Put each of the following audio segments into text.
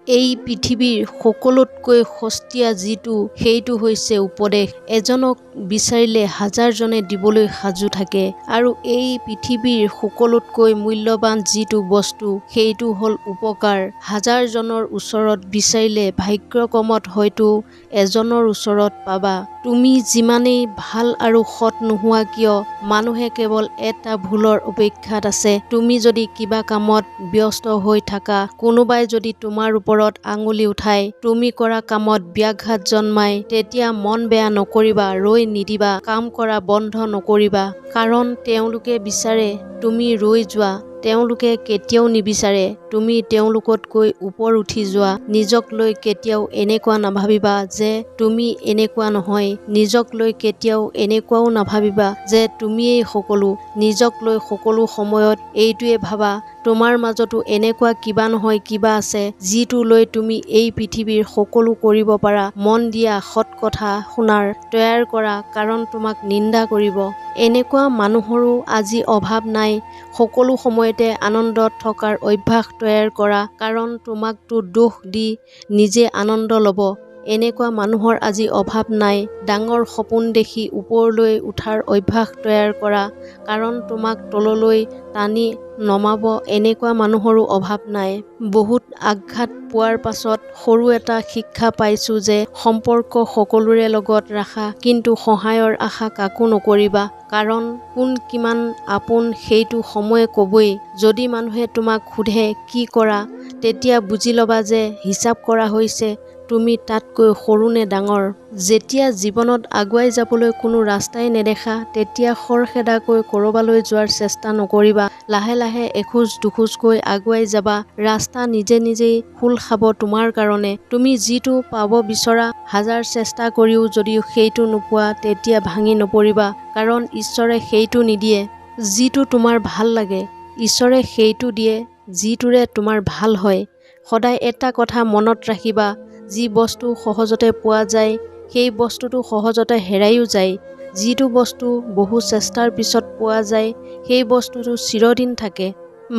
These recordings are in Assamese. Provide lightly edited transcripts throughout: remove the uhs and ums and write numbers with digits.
এই পৃথিৱীৰ সকলোতকৈ সস্তীয়া যিটো সেইটো হৈছে উপদেশ। এজনক বিচাৰিলে হাজাৰজনে দিবলৈ সাজু থাকে আৰু এই পৃথিৱীৰ সকলোতকৈ মূল্যৱান যিটো বস্তু সেইটো হ'ল উপকাৰ। হাজাৰজনৰ ওচৰত বিচাৰিলে ভাগ্যক্ৰমত হয়তো এজনৰ ওচৰত পাবা। তুমি যিমানেই ভাল আৰু সৎ নোহোৱা কিয়, মানুহে কেৱল এটা ভুলৰ অপেক্ষাত আছে। তুমি যদি কিবা কামত ব্যস্ত হৈ থাকা, কোনোবাই যদি তোমাৰ ওপৰত আঙুলি উঠাই, তুমি কৰা কামত ব্যাঘাত জন্মায়, তেতিয়া মন বেয়া নকৰিবা, ৰৈ নিদিবা, কাম কৰা বন্ধ নকৰিবা। কাৰণ তেওঁলোকে বিচাৰে তুমি ৰৈ যোৱা। তেওঁলোকে কেতিয়াও নিবিচাৰে তুমি তেওঁলোকতকৈ ওপৰ উঠি যোৱা। নিজক লৈ কেতিয়াও এনেকুৱা নাভাবিবা যে তুমি এনেকুৱা নহয়। নিজক লৈ কেতিয়াও এনেকুৱাও নাভাবিবা যে তুমিয়েই সকলো। নিজক লৈ সকলো সময়ত এইটোৱে ভাবা, তোমাৰ মাজতো এনেকুৱা কিবা নহয় কিবা আছে যিটো লৈ তুমি এই পৃথিৱীৰ সকলো কৰিব পাৰা। মন দিয়া, সৎ কথা শুনাৰ তৈয়াৰ কৰা, কাৰণ তোমাক নিন্দা কৰিব। এনেকুৱা মানুহৰো আজি অভাৱ নাই। সকলো সময়তে আনন্দত থকাৰ অভ্যাস তৈয়াৰ কৰা, কাৰণ তোমাকতো দোষ দি নিজে আনন্দ ল'ব। এনেকুৱা মানুহৰ আজি অভাৱ নাই। ডাঙৰ সপোন দেখি ওপৰলৈ উঠাৰ অভ্যাস তৈয়াৰ কৰা, কাৰণ তোমাক তললৈ টানি নমাব। এনেকুৱা মানুহৰো অভাৱ নাই। বহুত আঘাত পোৱাৰ পাছত সৰু এটা শিক্ষা পাইছো যে সম্পৰ্ক সকলোৰে লগত ৰাখা, কিন্তু সহায়ৰ আশা কাকো নকৰিবা। কাৰণ কোন কিমান আপোন সেইটো সময়ে ক'বই। যদি মানুহে তোমাক সোধে কি কৰা, তেতিয়া বুজি ল'বা যে হিচাপ কৰা হৈছে তুমি তাতকৈ সৰু নে ডাঙৰ। যেতিয়া জীৱনত আগুৱাই যাবলৈ কোনো ৰাস্তাই নেদেখা, তেতিয়া খৰখেদাকৈ ক'ৰবালৈ যোৱাৰ চেষ্টা নকৰিবা। লাহে লাহে এখোজ দুখোজকৈ আগুৱাই যাবা। ৰাস্তা নিজে নিজেই খোল খাব তোমাৰ কাৰণে। তুমি যিটো পাব বিচৰা, হাজাৰ চেষ্টা কৰিও যদি সেইটো নোপোৱা, তেতিয়া ভাঙি নপৰিবা। কাৰণ ঈশ্বৰে সেইটো নিদিয়ে যিটো তোমাৰ ভাল লাগে। ঈশ্বৰে সেইটো দিয়ে যিটোৰে তোমাৰ ভাল হয়। সদায় এটা কথা মনত ৰাখিবা, যি বস্তু সহজতে পোৱা যায় সেই বস্তুটো সহজতে হেৰাইও যায়। যিটো বস্তু বহু চেষ্টাৰ পিছত পোৱা যায় সেই বস্তুটো চিৰদিন থাকে।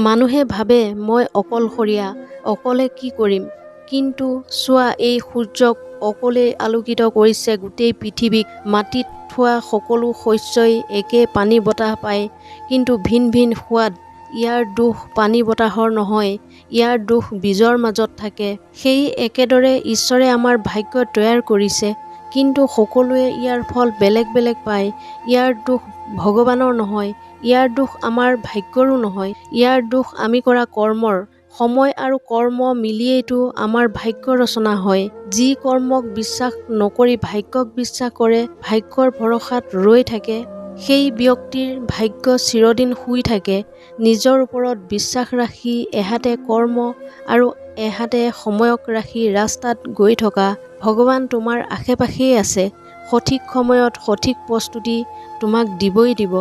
মানুহে ভাবে মই অকলশৰীয়া, অকলে কি কৰিম। কিন্তু চোৱা, এই সূৰ্যক অকলেই আলোকিত কৰিছে গোটেই পৃথিৱীক। মাটিত থোৱা সকলো শস্যই একে পানী বতাহ পায়, কিন্তু ভিন ভিন সোৱাদ। ইয়াৰ দোষ পানী বতাহৰ নহয়, ইয়াৰ দোষ বীজৰ মাজত থাকে। সেই একেদৰে ঈশ্বৰে আমাৰ ভাগ্য তৈয়াৰ কৰিছে, কিন্তু সকলোৱে ইয়াৰ ফল বেলেগ বেলেগ পায়। ইয়াৰ দোষ ভগৱানৰ নহয়, ইয়াৰ দোষ আমাৰ ভাগ্যৰো নহয়। ইয়াৰ দোষ আমি কৰা কৰ্মৰ। সময় আৰু কৰ্ম মিলিয়েইতো আমাৰ ভাগ্য ৰচনা হয়। যি কৰ্মক বিশ্বাস নকৰি ভাগ্যক বিশ্বাস কৰে, ভাগ্যৰ ভৰসাত ৰৈ থাকে, সেই ব্যক্তিৰ ভাগ্য চিৰদিন শুই থাকে। নিজৰ ওপৰত বিশ্বাস ৰাখি এহাতে কৰ্ম আৰু এহাতে সময়ক ৰাখি ৰাস্তাত গৈ থকা। ভগৱান তোমাৰ আশে পাশেই আছে। সঠিক সময়ত সঠিক প্ৰস্তুতি তোমাক দিবই দিব।